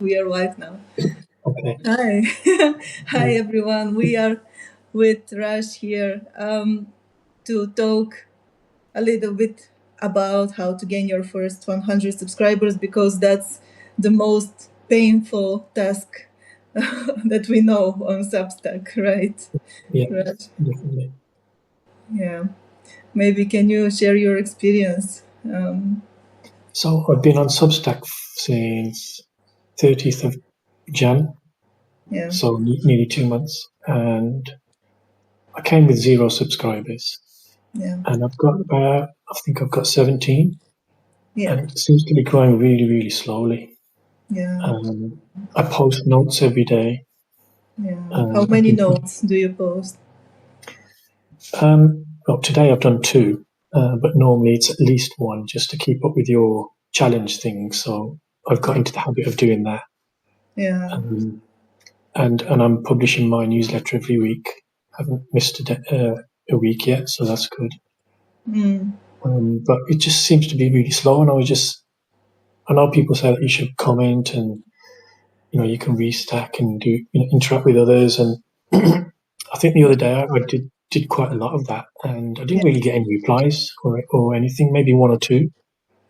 We are live now. Okay. Hi. Hi, everyone. We are with Raj here to talk a little bit about how to gain your first 100 subscribers because that's the most painful task that we know on Substack, right? Yeah, Raj? definitely. Yeah. Maybe can you share your experience? So I've been on Substack since 30th of Jan, Yeah. so nearly 2 months, and I came with 0 subscribers, Yeah. and I think I've got 17, Yeah. and it seems to be growing really, really slowly. Yeah. I post notes every day, Yeah. How and I've many been, notes do you post? well, today I've done two, but normally it's at least one just to keep up with your challenge thing. So I've got into the habit of doing that. Yeah. Um, and I'm publishing my newsletter every week. I haven't missed a week yet, so that's good. Mm. But it just seems to be really slow, and I know people say that you should comment and you can restack and do interact with others, and I think the other day I did quite a lot of that, and I didn't Yeah. really get any replies or anything, maybe one or two.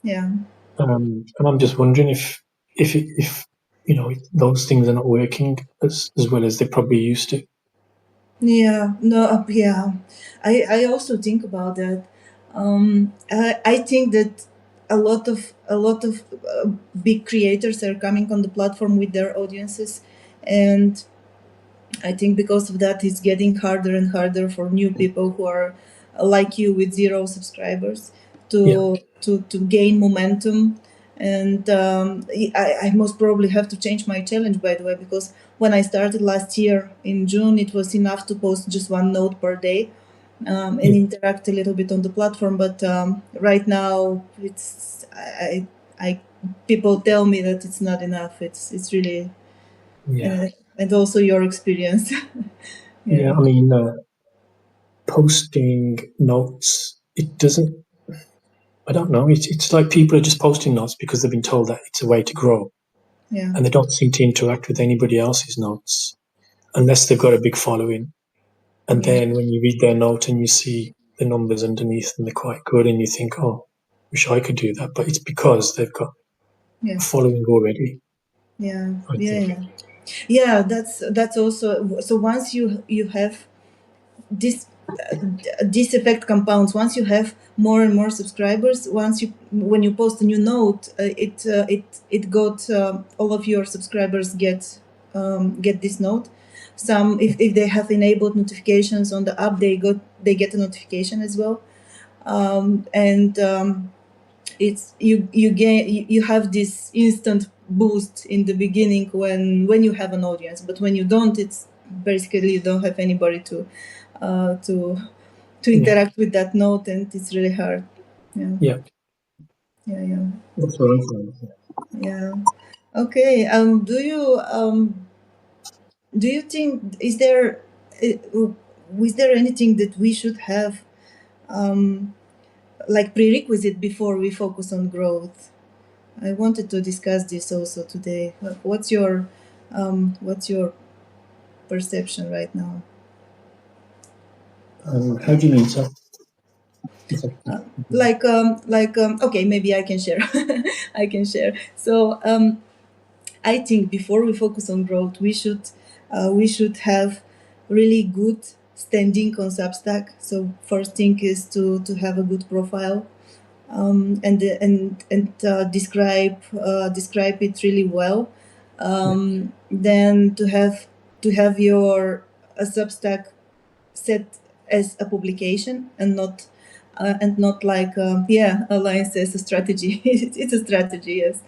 Yeah. And I'm just wondering if those things are not working as well as they probably used to. Yeah, no, yeah. I also think about that. I think that a lot of big creators are coming on the platform with their audiences, and I think because of that, it's getting harder and harder for new people who are like you with 0 subscribers Yeah, to gain momentum. And I most probably have to change my challenge, by the way, because when I started last year in June, it was enough to post just one note per day and yeah, interact a little bit on the platform. But right now, I people tell me that it's not enough. It's really yeah. and also your experience. Yeah, Yeah. I mean, posting notes, it doesn't, I don't know, it's like people are just posting notes because they've been told that it's a way to grow, Yeah. and they don't seem to interact with anybody else's notes unless they've got a big following. And Yeah. then when you read their note and you see the numbers underneath and they're quite good, and you think, oh, wish I could do that. But it's because they've got Yeah. a following already, Yeah. I Yeah. think. Yeah. Yeah. That's also so. Once you have this this effect compounds. Once you have more and more subscribers, once you when you post a new note, it got all of your subscribers get this note. Some if they have enabled notifications on the app, they get a notification as well. And it's you have this instant boost in the beginning when you have an audience, but when you don't, it's basically you don't have anybody to uh, to to Yeah, interact with that note, and it's really hard. Yeah. yeah, Yeah. Yeah. that's what I'm saying. Yeah. Okay. Do you think is there anything that we should have like prerequisite before we focus on growth? I wanted to discuss this also today. What's your perception right now? How do you mean, so? Okay, maybe I can share. I can share. So I think before we focus on growth, we should have really good standing on Substack. So first thing is to have a good profile, and describe it really well. Then to have your Substack set as a publication and not like Alliance says a strategy. It's a strategy, yes.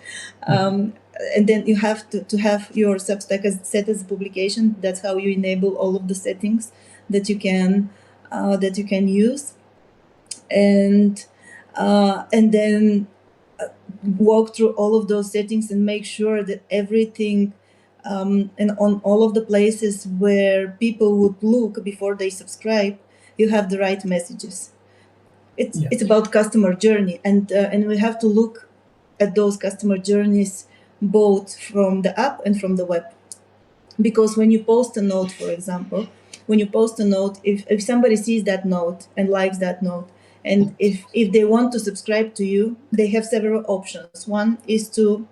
um, and then you have to have your Substack set as a publication. That's how you enable all of the settings that you can use, and then walk through all of those settings and make sure that everything and on all of the places where people would look before they subscribe, you have the right messages. It's Yeah, it's about customer journey, and we have to look at those customer journeys both from the app and from the web. Because when you post a note, for example, when you post a note, if somebody sees that note and likes that note, and if they want to subscribe to you, they have several options. One is to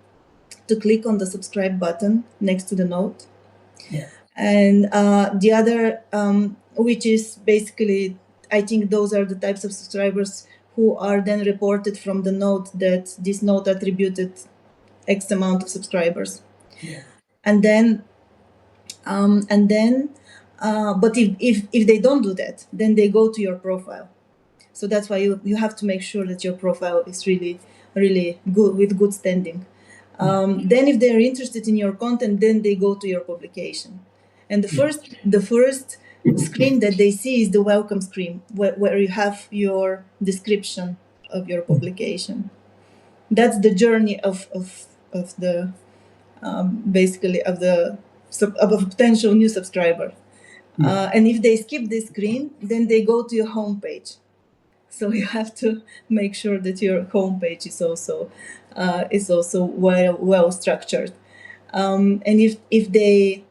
click on the subscribe button next to the note. Yeah. And the other, which is basically, I think those are the types of subscribers who are then reported from the note that this note attributed X amount of subscribers. Yeah. And then, but if they don't do that, then they go to your profile. So that's why you have to make sure that your profile is really, really good, with good standing. Then if they're interested in your content, then they go to your publication. And the first screen that they see is the welcome screen, where you have your description of your publication. That's the journey of the basically of a potential new subscriber. And if they skip this screen, then they go to your homepage. So you have to make sure that your homepage is also well structured. And if they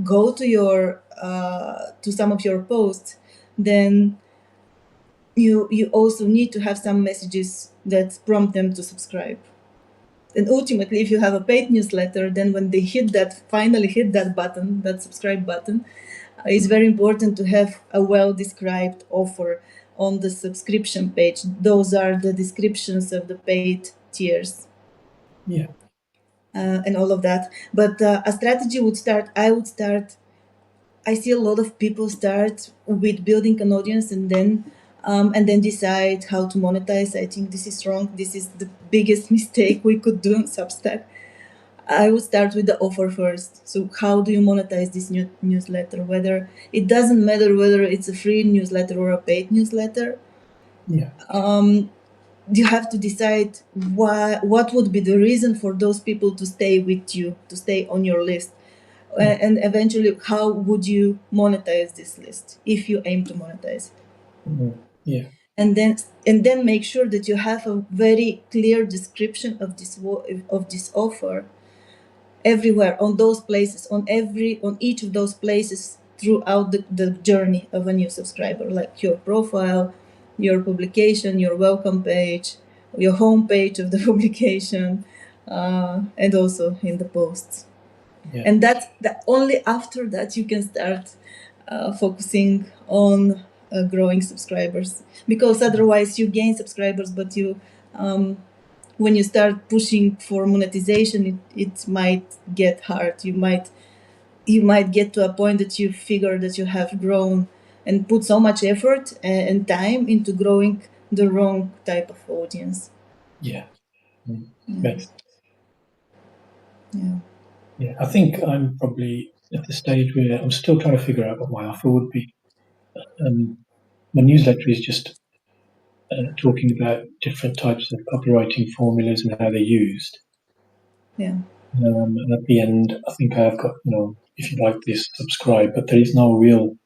go to your to some of your posts, then you also need to have some messages that prompt them to subscribe. And ultimately, if you have a paid newsletter, then when they finally hit that button, that subscribe button, it's very important to have a well described offer on the subscription page. Those are the descriptions of the paid tiers. Yeah. And all of that. But a strategy would start, I see a lot of people start with building an audience and then decide how to monetize. I think this is wrong. This is the biggest mistake we could do on Substack. I would start with the offer first. So how do you monetize this new newsletter? Whether it doesn't matter whether it's a free newsletter or a paid newsletter. Yeah. You have to decide what would be the reason for those people to stay with you, to stay on your list. And eventually, how would you monetize this list if you aim to monetize it? Yeah. And then make sure that you have a very clear description of this offer everywhere, on those places, on each of those places throughout the journey of a new subscriber, like your profile, your publication, your welcome page, your home page of the publication, and also in the posts. Yeah. And that only after that you can start focusing on growing subscribers, because otherwise you gain subscribers, but you when you start pushing for monetization, it might get hard. You might get to a point that you figure that you have grown and put so much effort and time into growing the wrong type of audience. Yeah. Yeah. Makes Yeah. Yeah, I think I'm probably at the stage where I'm still trying to figure out what my offer would be. My newsletter is just talking about different types of copywriting formulas and how they're used. Yeah. And at the end, I think I've got, if you like this, subscribe, but there is no real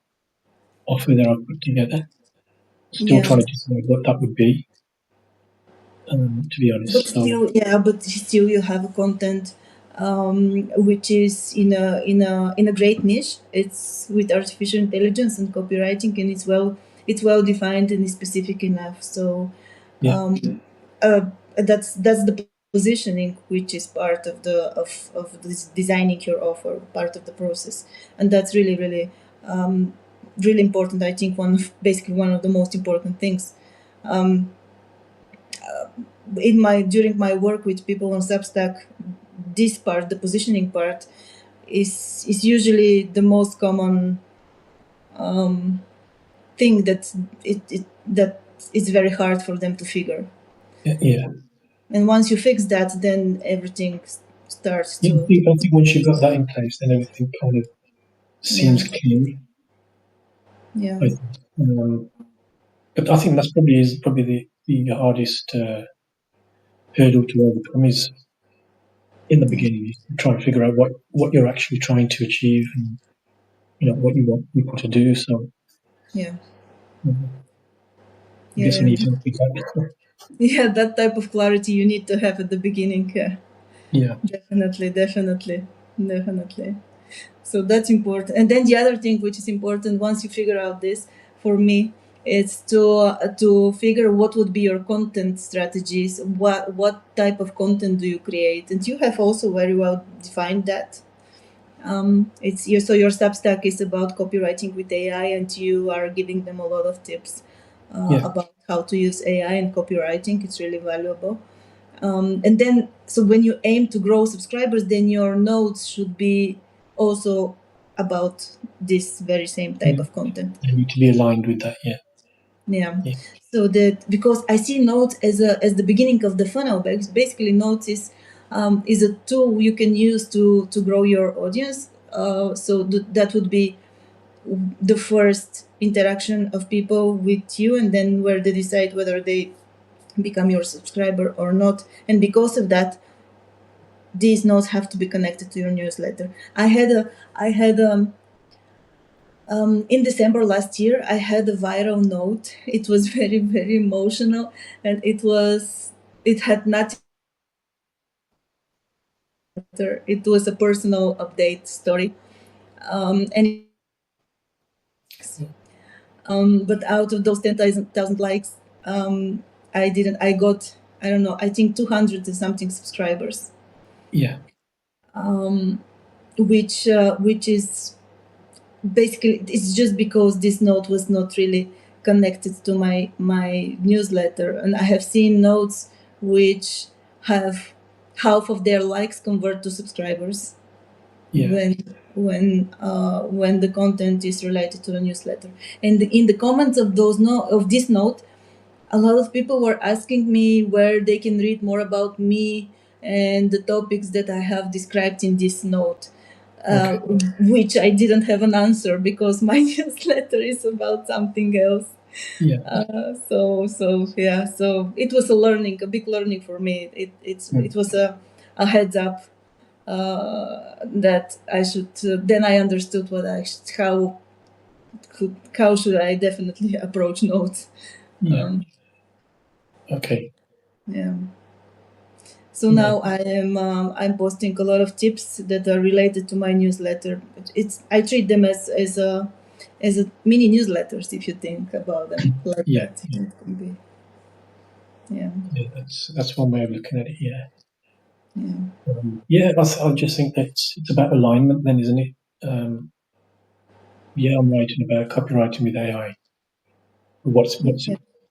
offer that I've put together. Still Yeah. trying to decide what that would be, to be But honest. So, still, yeah, but still you have a content which is in a great niche. It's with artificial intelligence and copywriting, and it's well defined and is specific enough. So yeah, that's the positioning, which is part of this designing your offer, part of the process, and that's really really really important. I think basically one of the most important things. During my work with people on Substack, this part, the positioning part, is usually the most common thing that it's very hard for them to figure. yeah. And once you fix that, then everything starts Yeah, to, I think once you've got that in place, then everything kind of yeah, seems clear. yeah, I think. But I think that's probably the hardest hurdle to overcome is in the yeah, beginning. You try and figure out what you're actually trying to achieve and what you want people to do. So yeah, I guess I yeah, need to think about that. Yeah, that type of clarity you need to have at the beginning. Yeah. Definitely, definitely, definitely. So that's important. And then the other thing which is important once you figure out this, for me, it's to figure what would be your content strategies. What type of content do you create? And you have also very well defined that. So your Substack is about copywriting with AI, and you are giving them a lot of tips Yeah. about how to use AI in copywriting. It's really valuable. And then, so when you aim to grow subscribers, then your notes should be also about this very same type Yeah. of content. You need to be aligned with that. Yeah. Yeah. Yeah. So that, because I see notes as the beginning of the funnel, because basically notes is a tool you can use to grow your audience. So that would be the first interaction of people with you, and then where they decide whether they become your subscriber or not. And because of that, these notes have to be connected to your newsletter. I had in December last year, I had a viral note. It was very, very emotional, and it had nothing. It was a personal update story, and but out of those 10,000 likes, I didn't. I got, I don't know. I think 200 and something subscribers, Yeah. which is basically, it's just because this note was not really connected to my newsletter. And I have seen notes which have half of their likes convert to subscribers Yeah. when the content is related to the newsletter. And in the comments of this note, a lot of people were asking me where they can read more about me and the topics that I have described in this note, uh, Okay. which I didn't have an answer because my newsletter is about something else. Yeah. So it was a big learning for me. It Mm. was a heads up that I should. Then I understood how should I definitely approach notes. Yeah. Um, Okay. yeah. So Yeah. now I'm posting a lot of tips that are related to my newsletter. I treat them as a mini newsletters, if you think about them like Yeah. that. It can be, yeah, Yeah. That's one way of looking at it. Yeah. yeah, Yeah. I just think that it's about alignment, then, isn't it? Yeah. I'm writing about copywriting with AI. What's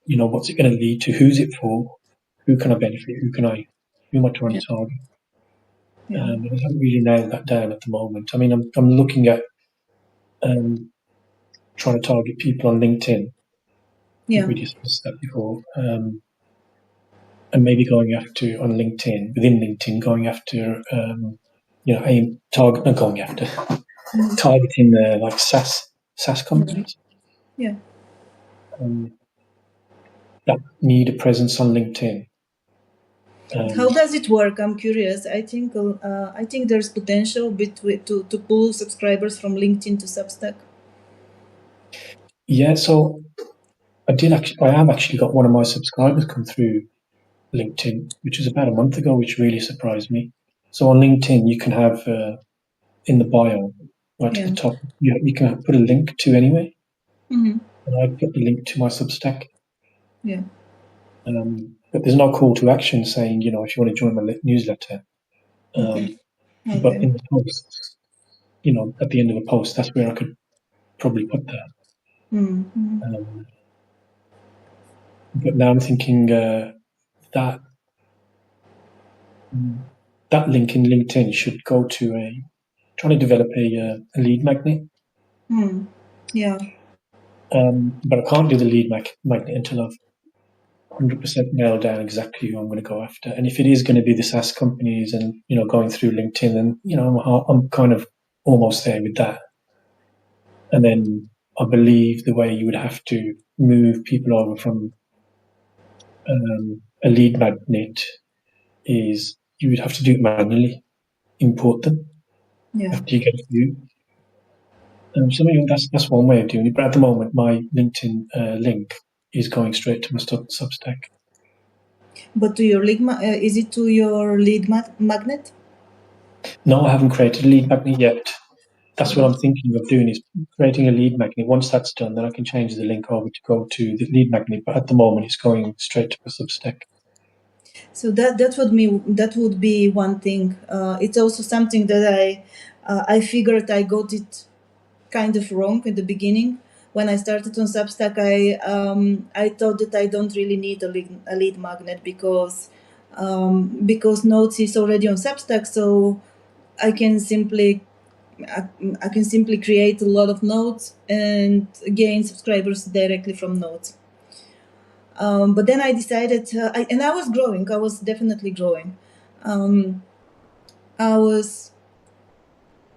yeah, what's it going to lead to? Who's it for? Who can I benefit? Who am I trying yeah, to target? yeah, And I haven't really nailed that down at the moment. I mean, I'm looking at um, trying to target people on LinkedIn. I think yeah, we discussed that before. And maybe going after on LinkedIn, within LinkedIn, going after, aim target, not going after, mhm, targeting like SaaS yeah, companies yeah. um, that need a presence on LinkedIn. How Um, does it work? I'm curious. I think there's potential to pull subscribers from LinkedIn to Substack. yeah, so I have actually got one of my subscribers come through LinkedIn, which was about a month ago, which really surprised me. So on LinkedIn, you can have in the bio, right to Yeah. the top, you can put a link to anyway. Hmm. And I put the link to my Substack. Yeah. But there's no call to action saying, if you want to join my newsletter. Okay. Um, but Okay. in the post, at the end of the post, that's where I could probably put that. Mm-hmm. Um, but now I'm thinking that mm, that link in LinkedIn should go to trying to develop a lead magnet. Mm. Yeah. But I can't do the lead magnet until I've 100% nailed down exactly who I'm going to go after. And if it is going to be the SaaS companies and, going through LinkedIn, then, I'm kind of almost there with that. And then I believe the way you would have to move people over from a lead magnet is you would have to do it manually, import them Yeah. after you get a few. So maybe that's one way of doing it. But at the moment, my LinkedIn link is going straight to my Substack. But to your is it to your lead magnet? No, I haven't created a lead magnet yet. That's what I'm thinking of doing, is creating a lead magnet. Once that's done, then I can change the link over to go to the lead magnet. But at the moment, it's going straight to a Substack. So that would be one thing. It's also something that I figured I got it kind of wrong at the beginning. When I started on Substack, I thought that I don't really need a lead magnet because Notes is already on Substack, so I can simply I, I can simply create a lot of notes and gain subscribers directly from Notes. But then I decided, and I was growing. I was definitely growing. Um, I was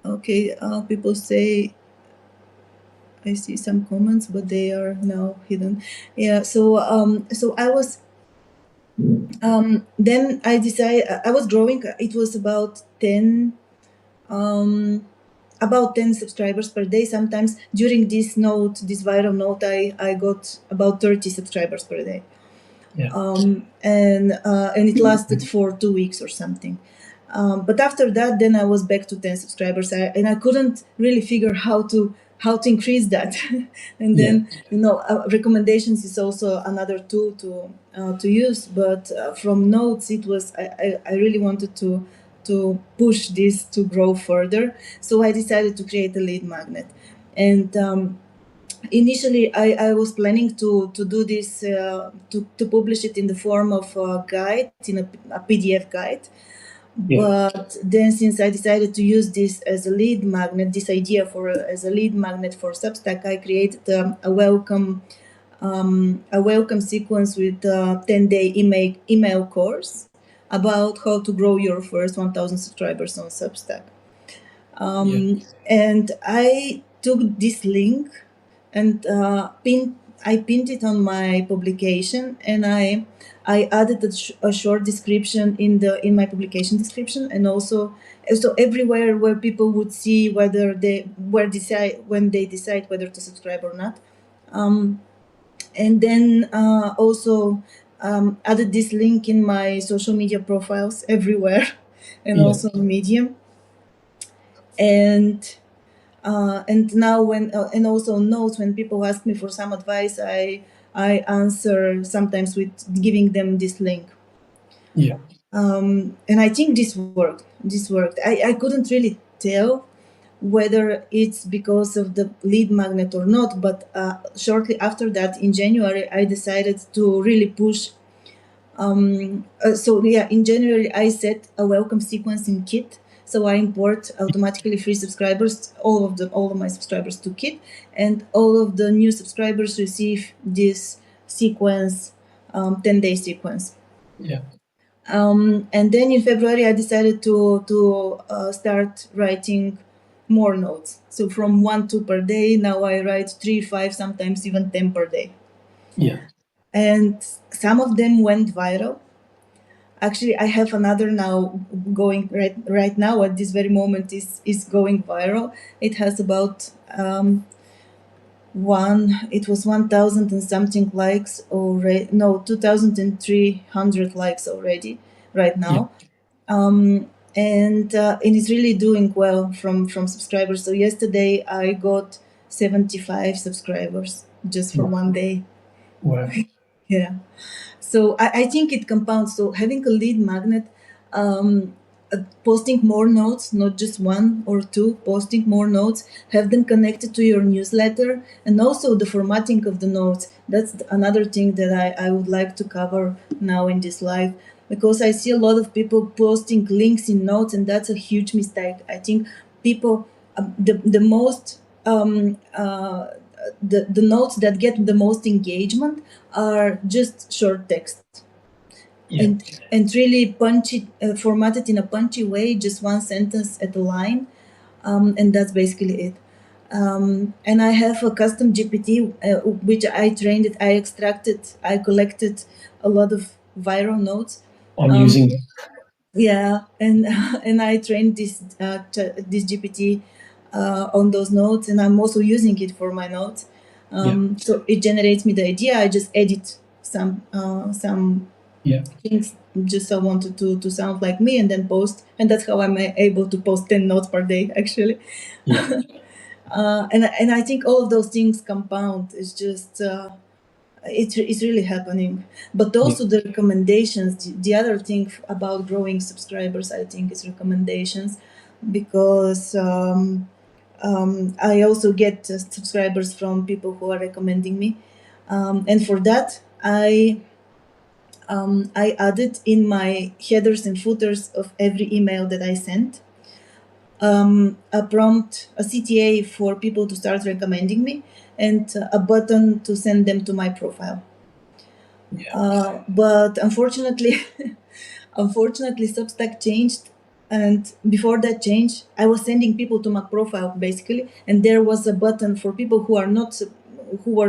okay. People say I see some comments, but they are now hidden. Yeah. So I was. Then I decided I was growing. It was about 10 subscribers per day. Sometimes during this viral note, I got about 30 subscribers per day. Yeah. And it lasted for 2 weeks or something. But after that, then I was back to 10 subscribers, and I couldn't really figure how to increase that. And Yeah. then recommendations is also another tool to use. But from Notes, it was I really wanted to push this to grow further, so I decided to create a lead magnet. And initially I was planning to do this to publish it in the form of a guide, in a PDF guide. Yeah. But then, since I decided to use this as a lead magnet, this idea as a lead magnet for Substack, I created a welcome sequence with a 10-day email course about how to grow your first 1,000 subscribers on Substack. Yeah. And I took this link and pinned it on my publication, and I added a short description in my publication description, and also so everywhere where people would see when they decide whether to subscribe or not. And then also added this link in my social media profiles everywhere, and Yeah. also on Medium. And now and also Notes, when people ask me for some advice, I answer sometimes with giving them this link. Yeah. And I think this worked. I couldn't really tell whether it's because of the lead magnet or not, but shortly after that, in January, I decided to really push. So yeah, in January I set a welcome sequence in Kit. So I import automatically free subscribers, all of my subscribers to Kit, and all of the new subscribers receive this sequence, 10-day sequence. Yeah. And then in February I decided to start writing more notes. So from 1-2 per day, now I write 3, 5, sometimes even 10 per day. Yeah. And some of them went viral. Actually, I have another now going right now at this very moment is going viral. It has about it was 1,000 and something likes already. No, 2,300 likes already right Yeah. now. And it's really doing well from subscribers. So yesterday I got 75 subscribers just for Wow. one day. Wow. Yeah. So I think it compounds. So having a lead magnet, posting more notes, not just one or two, posting more notes, have them connected to your newsletter, and also the formatting of the notes. That's another thing that I would like to cover now in this live, because I see a lot of people posting links in notes, and that's a huge mistake. I think people, the most, the notes that get the most engagement are just short text, Yeah. and really punchy, formatted in a punchy way, just one sentence at a line, and that's basically it. And I have a custom GPT, which I trained it, I extracted, I collected a lot of viral notes. I'm Um, using. yeah, and and I trained this GPT on those notes, and I'm also using it for my notes. Yeah. So it generates me the idea. I just edit some Yeah. things. Just I wanted to sound like me and then post, and that's how I'm able to post 10 notes per day actually. Yeah. And I think all of those things compound. It's just it's really happening. But Yeah. also the recommendations. The other thing about growing subscribers, I think, is recommendations, because I also get subscribers from people who are recommending me, and for that I added in my headers and footers of every email that I sent a prompt, a CTA for people to start recommending me, and a button to send them to my profile. But unfortunately, unfortunately, Substack changed, and before that change, I was sending people to my profile basically, and there was a button for people who are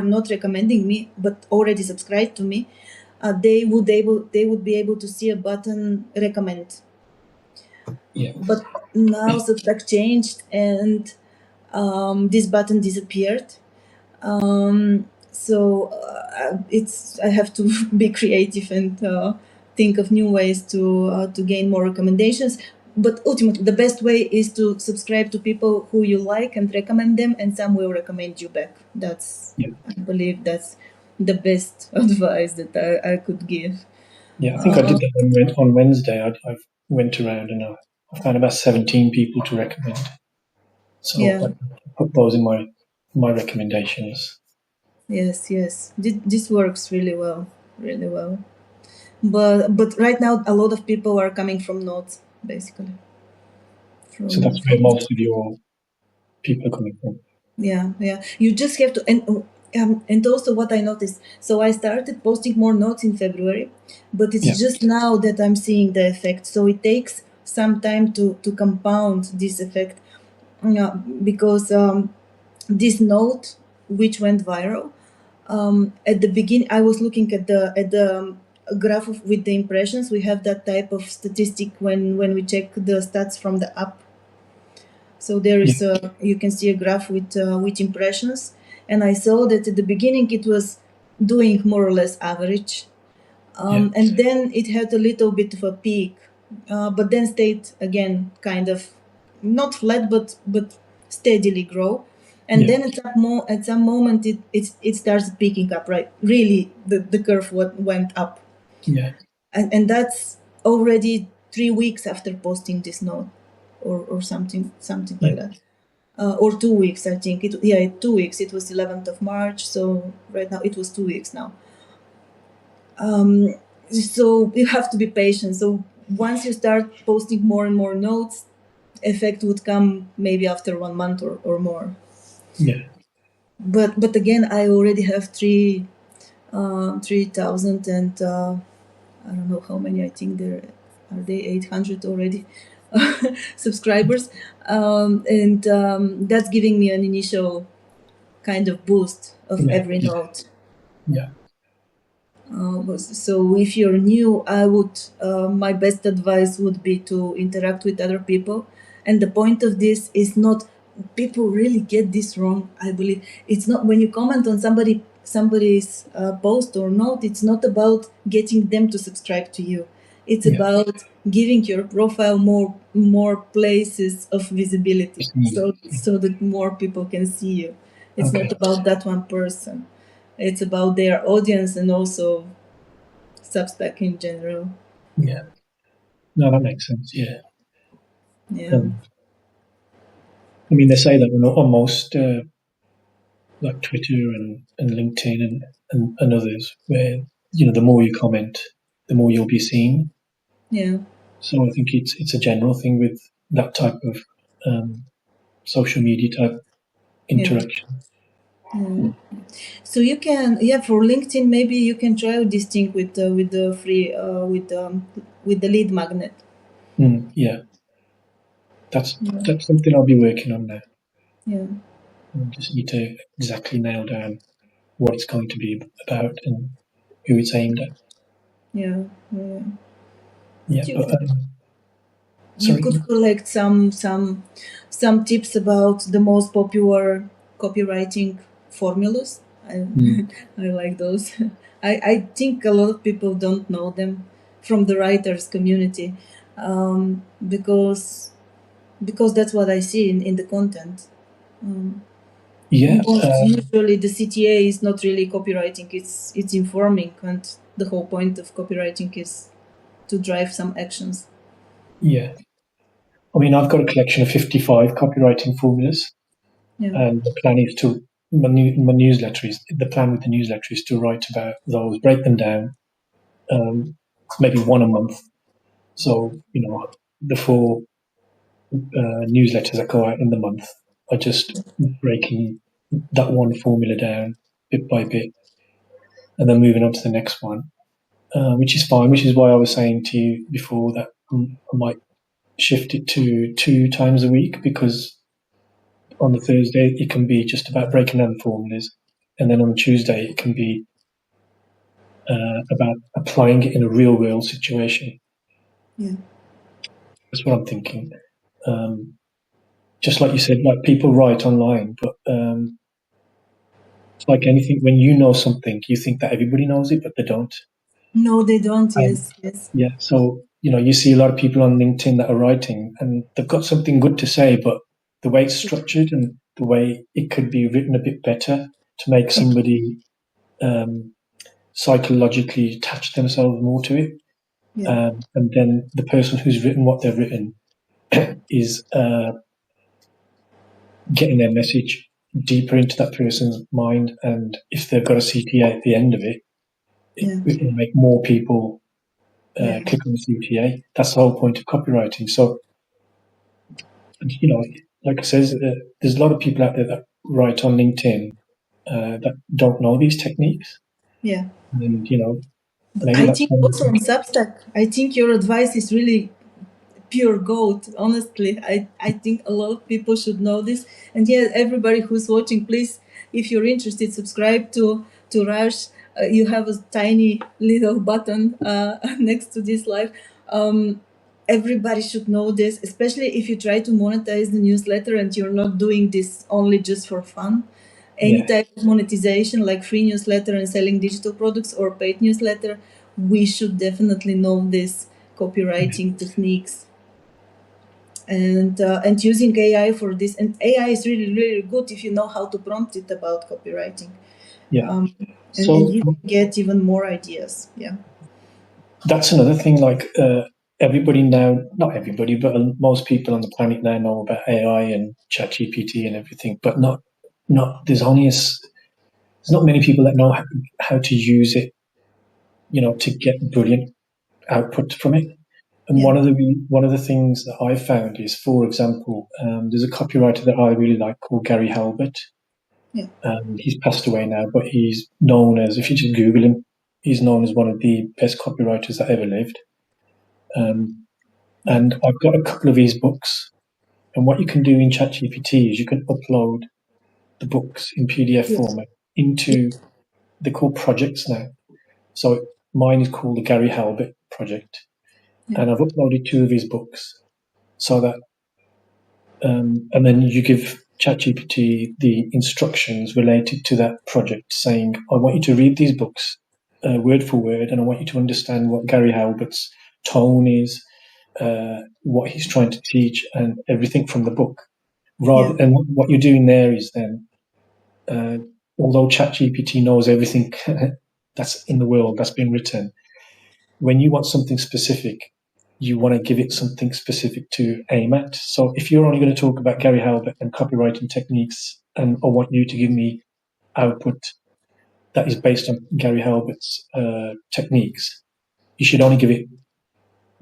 not recommending me but already subscribed to me. They would be able to see a button recommend. Yeah. But now Substack changed, and this button disappeared. So it's I have to be creative and think of new ways to gain more recommendations. But ultimately, the best way is to subscribe to people who you like and recommend them, and some will recommend you back. That's Yeah. I believe that's the best advice that I could give. Yeah. I think I did that on Wednesday. I went around and I found about 17 people to recommend. So Yeah. I put those in my recommendations. Yes. Yes. This works really well. Really well. But right now, a lot of people are coming from notes, basically. So that's From where most of your people are coming from. Yeah, yeah. You just have to, and also what I noticed. So I started posting more notes in February, but it's Yeah. just now that I'm seeing the effect. So it takes some time to compound this effect. Yeah, because this note, which went viral, at the beginning, I was looking at the graph with the impressions. We have that type of statistic when we check the stats from the app. So there Yeah. is you can see a graph with impressions, and I saw that at the beginning it was doing more or less average, Yeah. and then it had a little bit of a peak, but then stayed again kind of not flat but steadily grow, and Yeah. then at some moment it starts picking up, right? Really, the curve went up, Yeah. and that's already 3 weeks after posting this note, or something Yeah. like that, or 2 weeks, I think. 2 weeks. It was 11th of March, so right now it was 2 weeks now. So you have to be patient. So once you start posting more and more notes, effect would come maybe after 1 month or more. Yeah. But again, I already have 3,000 and I don't know how many. I think there are they 800 already subscribers, and that's giving me an initial kind of boost of Yeah. every Yeah. note. Yeah. So if you're new, I would my best advice would be to interact with other people. And the point of this is not, people really get this wrong. I believe it's not when you comment on somebody's post or note. It's not about getting them to subscribe to you. It's Yeah. about giving your profile more places of visibility, See. so that more people can see you. It's not Okay. about that one person. It's about their audience and also Substack in general. Yeah. No, that makes sense. Yeah. Yeah, Um, I mean, they say that on most like Twitter and LinkedIn and others, where the more you comment, the more you'll be seen. yeah, So I think it's a general thing with that type of um, social media type yeah, interaction. yeah. So you can, yeah, for LinkedIn, maybe you can try this thing with the free with the lead magnet. Yeah, that's Yeah, that's something I'll be working on now. yeah, I just need to exactly nail down what it's going to be about and who it's aimed at. yeah, yeah. Yeah, You but could you sorry. could collect some tips about the most popular copywriting formulas. I Mm, I like those. I think a lot of people don't know them from the writers community, because that's what I see in the content. Yeah, Most usually the CTA is not really copywriting; it's informing, and the whole point of copywriting is to drive some actions. yeah. I mean, I've got a collection of 55 copywriting formulas, Yeah, and the plan is to my newsletter is the plan with the newsletter is to write about those, break them down, maybe one a month. So the four newsletters that go out in the month are just breaking that one formula down bit by bit, and then moving on to the next one, which is fine. Which is why I was saying to you before that I might shift it to 2 times a week, because on the Thursday it can be just about breaking down the formulas, and then on the Tuesday it can be about applying it in a real world situation. yeah. That's what I'm thinking. Um, just like you said, like people write online, but it's like anything. When you know something, you think that everybody knows it, but they don't. No, they don't. And Yes, yes, yeah, so you see a lot of people on LinkedIn that are writing, and they've got something good to say, but the way it's structured and the way it could be written a bit better to make somebody um, psychologically attach themselves more to it. yeah, And then the person who's written what they've written is getting their message deeper into that person's mind. And if they've got a CTA at the end of it, yeah, it will make more people yeah, click on the CTA. That's the whole point of copywriting. So, like I says, there's a lot of people out there that write on LinkedIn that don't know these techniques. yeah. And, maybe I that's think one of also the on Substack, I think your advice is really pure gold. Honestly, I think a lot of people should know this. And yeah, everybody who's watching, please, if you're interested, subscribe to Rush. You have a tiny little button next to this live. Everybody should know this, especially if you try to monetize the newsletter and you're not doing this only just for fun. Any yeah, type of monetization, like free newsletter and selling digital products or paid newsletter, we should definitely know this copywriting techniques, and using AI for this. And AI is really really good if you know how to prompt it about copywriting, yeah. um, and So you can get even more ideas. Yeah, that's another thing. Like everybody now, not everybody, but most people on the planet now know about AI and ChatGPT and everything. But not there's not many people that know how to use it. To get brilliant output from it. And yeah, one of the things that I found is, for example, there's a copywriter that I really like called Gary Halbert. yeah, He's passed away now, but he's known as, if you just Google him, he's known as one of the best copywriters that ever lived. Um, yeah, and I've got a couple of his books. And what you can do in ChatGPT is you can upload the books in PDF yeah, format into, they're called projects now. So mine is called the Gary Halbert Project. yeah, And I've uploaded 2 of his books so that and then you give ChatGPT the instructions related to that project, saying, I want you to read these books word for word, and I want you to understand what Gary Halbert's tone is, what he's trying to teach, and everything from the book. yeah, And what you're doing there is then, uh, although ChatGPT knows everything that's in the world that's been written, when you want something specific, you want to give it something specific to aim at. So if you're only going to talk about Gary Halbert and copywriting techniques, and I want you to give me output that is based on Gary Halbert's techniques, you should only give it,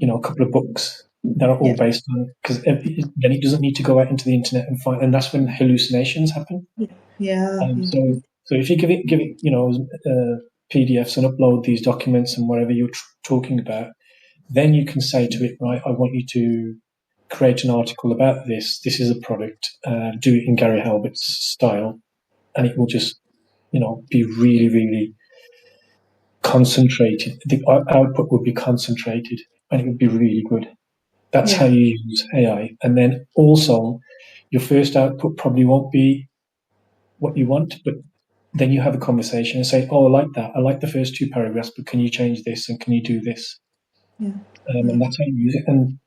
a couple of books that are all yeah, based on, because then it doesn't need to go out into the internet and find, and that's when hallucinations happen. yeah, yeah, yeah, So if you give it, PDFs and upload these documents and whatever you're talking about, then you can say to it, right, I want you to create an article about this. This is a product. Do it in Gary Halbert's style, and it will just, be really, really concentrated. The output would be concentrated, and it would be really good. That's yeah, how you use AI. And then also, your first output probably won't be what you want, but then you have a conversation and say, "Oh, I like that. I like the first two paragraphs, but can you change this and can you do this?" Yeah. Yeah. And that's how you use it. And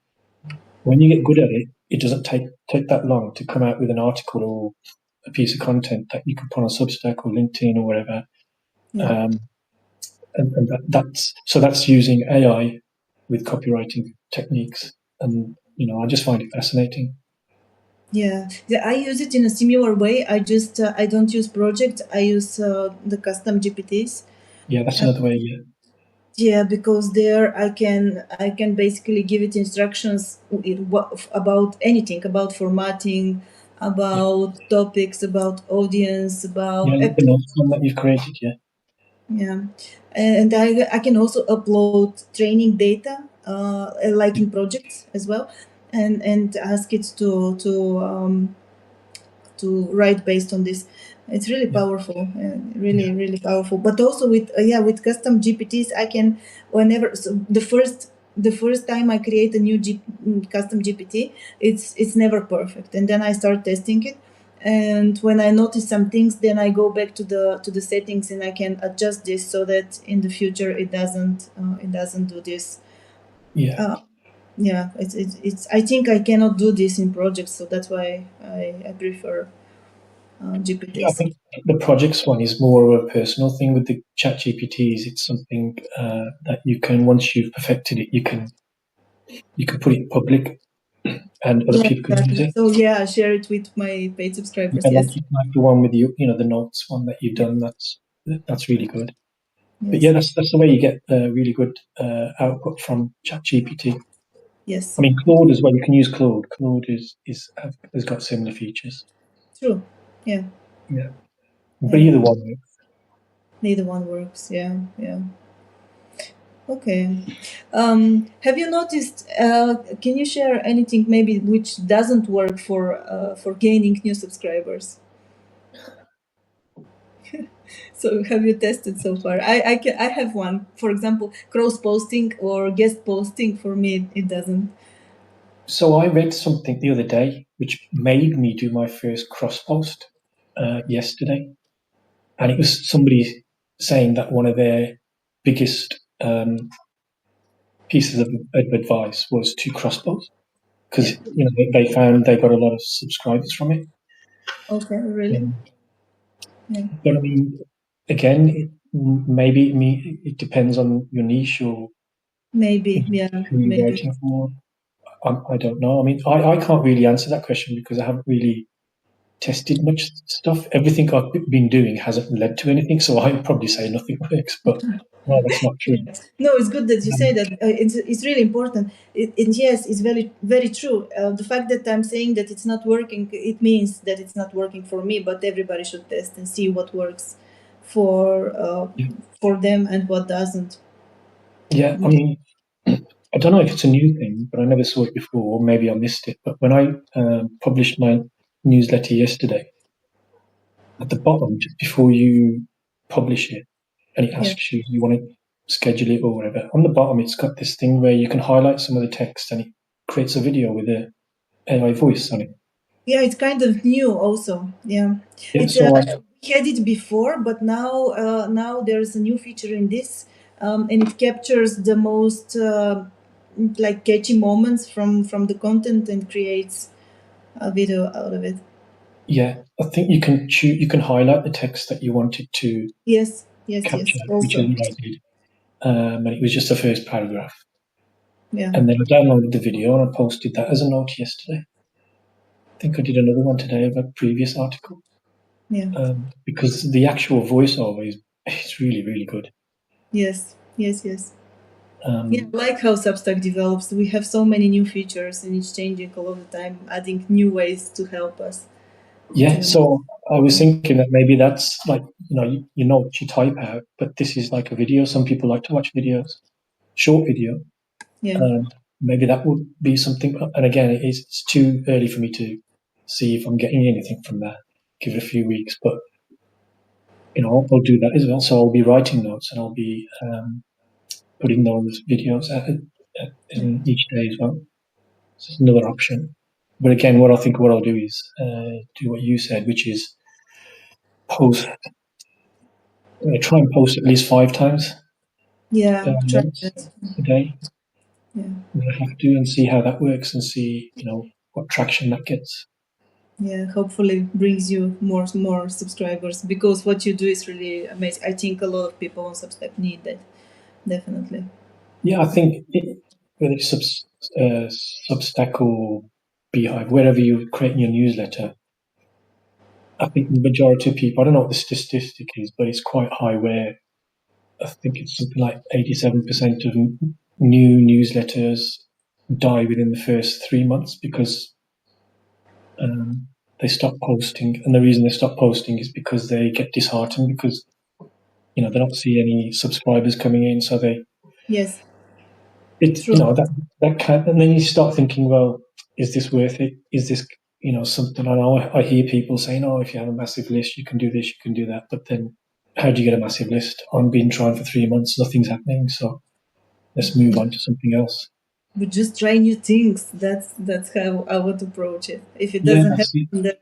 when you get good at it, it doesn't take that long to come out with an article or a piece of content that you can put on Substack or LinkedIn or whatever. Yeah. Um, and that's using AI with copywriting techniques. And I just find it fascinating. Yeah, yeah, I use it in a similar way. I don't use projects. I use the custom GPTs. Yeah, that's Uh, another way. Yeah, yeah, because there I can basically give it instructions about anything, about formatting, yeah, about topics, about audience, yeah. about Like the notes one that you've created. Yeah, yeah, and I can also upload training data, like in projects as well, and ask it to write based on this. It's really yeah, powerful, yeah, really powerful. But also with yeah, with custom GPTs, I can whenever the first time I create a new custom GPT, it's never perfect, and then I start testing it. And when I notice some things, then I go back to the settings and I can adjust this so that in the future it doesn't do this. yeah. Uh, yeah, it's. I think I cannot do this in projects, so that's why I prefer Yeah, I GPTs. think the projects one is more of a personal thing. With the chat GPTs, it's something that you can, once you've perfected it, you can put it public and other Yeah, people can use exactly. it. So yeah, I share it with my paid subscribers. Yeah, Yes, like the one with you, the notes one that you've done. That's really good. But yeah, yes, that's the way you get really good output from ChatGPT. I yes. mean, Claude as well. You can use Claude. Claude has got similar features. True. Yeah, Yeah, but yeah. either one. Neither one works. Yeah, yeah. Okay. Have you noticed? Can you share anything maybe which doesn't work for gaining new subscribers? So have you tested so far? I have one. For example, cross posting or guest posting. For me, it doesn't. So I read something the other day which made me do my first cross post yesterday, and it was somebody saying that one of their biggest pieces of advice was to cross post because Yeah. they found they got a lot of subscribers from it. Okay. Really? Um, Yeah. but I mean, again, it depends on your niche or Maybe. Yeah. who you're Maybe. writing for. I don't know. I mean, I can't really answer that question because I haven't really tested much stuff. Everything I've been doing hasn't led to anything, so I'd probably say nothing works. But no, that's not true. Yes. No, it's good that you say Um, that. It's really important. Yes, it's very very true. The fact that I'm saying that it's not working, it means that it's not working for me. But everybody should test and see what works for uh, yeah, for them and what doesn't. yeah, I mean, I don't know if it's a new thing, but I never saw it before, or maybe I missed it. But when I published my newsletter yesterday, at the bottom, just before you publish it, and it Yeah. asks you, you want to schedule it or whatever, on the bottom, it's got this thing where you can highlight some of the text and it creates a video with a AI voice on it. Yeah, it's kind of new also. Yeah, Yeah, it's so we had it before, but now there's a new feature in this, and it captures the most like catchy moments from the content and creates a video out of it. yeah, I think you can highlight the text that you wanted to Yes, yes, capture, yes. which is Also, what I did. And it was just the first paragraph. yeah, And then I downloaded the video and I posted that as a note yesterday. I think I did another one today of a previous article. yeah, Because the actual voiceover is really, really good. yes, yes, yes. Yeah, Um, I like how Substack develops. We have so many new features, and it's changing all of the time, adding new ways to help us. yeah, To, so I was thinking that maybe that's like, you know what you type out, but this is like a video. Some people like to watch videos, short video. yeah, Um, Maybe that would be something. And again, it's too early for me to see if I'm getting anything from that. Give it a few weeks, but I'll do that as well. So I'll be writing notes and I'll be putting those videos yeah, in each day as well. So it's another option. But again, what I'll do is do what you said, which is post. I try and post at least 5 times Yeah, try notes that. a day. Yeah. I have to and see how that works and see, what traction that gets. Yeah, hopefully brings you more subscribers, because what you do is really amazing. I think a lot of people on Substack need that, definitely. Yeah, I think whether it's uh, Substack or Beehive, wherever you're creating your newsletter, I think the majority of people, I don't know what the statistic is, but it's quite high where I think it's something like 87% of new newsletters die within the first 3 months because they stop posting. And the reason they stop posting is because they get disheartened because, they don't see any subscribers coming in. So Yes, it, true. that can, and then you start thinking, well, is this worth it? Is this, something? I know I hear people saying, oh, if you have a massive list, you can do this, you can do that. But then how do you get a massive list? I've been trying for 3 months, nothing's happening. So let's move on to something else. We just try new things. That's how I would approach it. If it Yeah, doesn't that's it. happen, that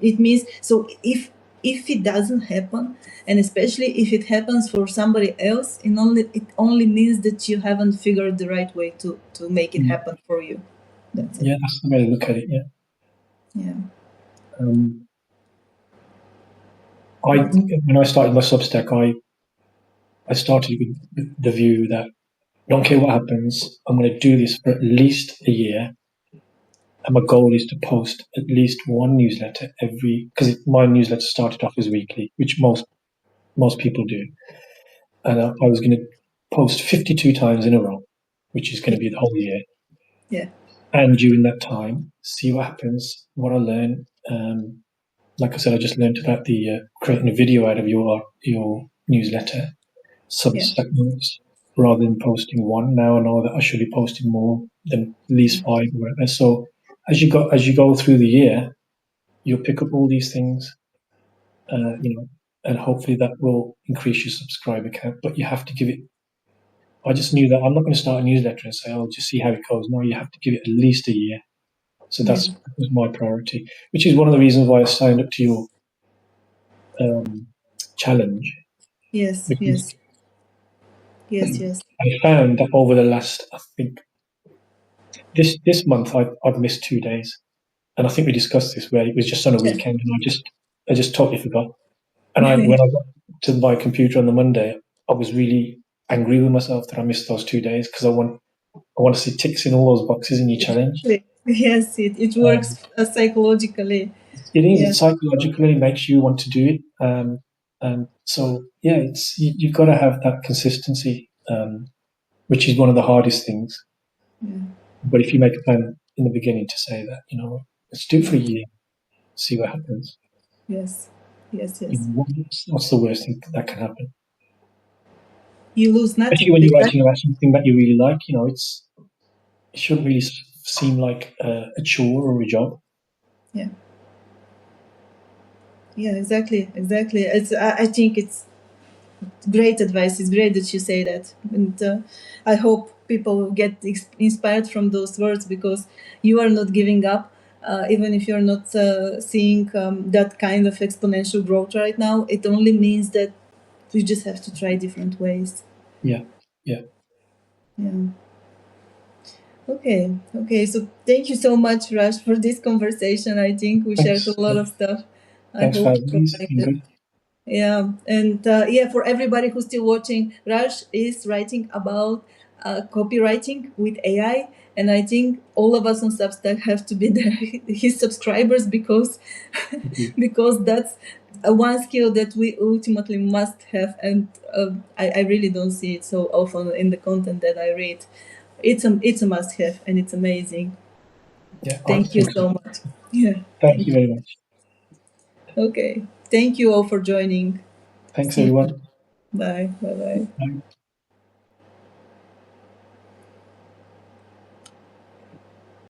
it means, so if it doesn't happen, and especially if it happens for somebody else, it only means that you haven't figured the right way to make it Mm. happen for you. That's it. Yeah, that's the way to look at it. Yeah. Yeah. Um, But when I started my Substack, I started with the view that I don't care what happens, I'm going to do this for at least a year. And my goal is to post at least one newsletter because my newsletter started off as weekly, which most people do. And I was going to post 52 times in a row, which is going yeah, to be the whole year. yeah, And during that time, see what happens, what I learn. Like I said, I just learned about the creating a video out of your newsletter, yeah, Substack Notes, rather than posting one. Now I know that I should be posting more than at least five or whatever. So as you go through the year, you'll pick up all these things, and hopefully that will increase your subscriber count. But you have to give it. I just knew that I'm not going to start a newsletter and say, "Oh, just see how it goes." No, you have to give it at least a year. So yeah. that was my priority, which is one of the reasons why I signed up to your um, challenge Yes, because yes, yes, yes, I found that over the last, I think this month I've missed 2 days, and I think we discussed this where it was just on a yeah. weekend, and I just totally forgot. And when I got to my computer on the Monday, I was really angry with myself that I missed those 2 days because I want to see ticks in all those boxes in your challenge. Exactly. Yes, it Um, works psychologically. it is. Yeah, It psychologically makes you want to do it. And so yeah, you've got to have that consistency, which is one of the hardest things. yeah. But if you make a plan in the beginning to say that, let's do it for a year, see what happens. Yes, yes, yes. What's the worst thing that can happen? You lose Especially nothing. when you're Exactly. writing about something that you really like, it shouldn't really seem like a chore or a job. Yeah, yeah, exactly, exactly. I think it's great advice. It's great that you say that, and I hope people get inspired from those words, because you are not giving up, even if you're not seeing that kind of exponential growth right now. It only means that we just have to try different ways. Yeah, yeah. Yeah. Okay. Okay. So thank you so much, Raj, for this conversation. I think we shared a Thanks. lot of stuff. I Thanks for hope having people me. It's liked been it. good. Yeah, and yeah, for everybody who's still watching, Raj is writing about copywriting with AI, and I think all of us on Substack have to be his subscribers, because Thank you. because that's one skill that we ultimately must have, and I really don't see it so often in the content that I read. It's a must have, and it's amazing. Yeah, I Thank you think so. so much. Yeah, Thank you thank you. very much. Okay, thank you all for joining. Thanks, See you. everyone. Bye. Bye. Bye. Bye.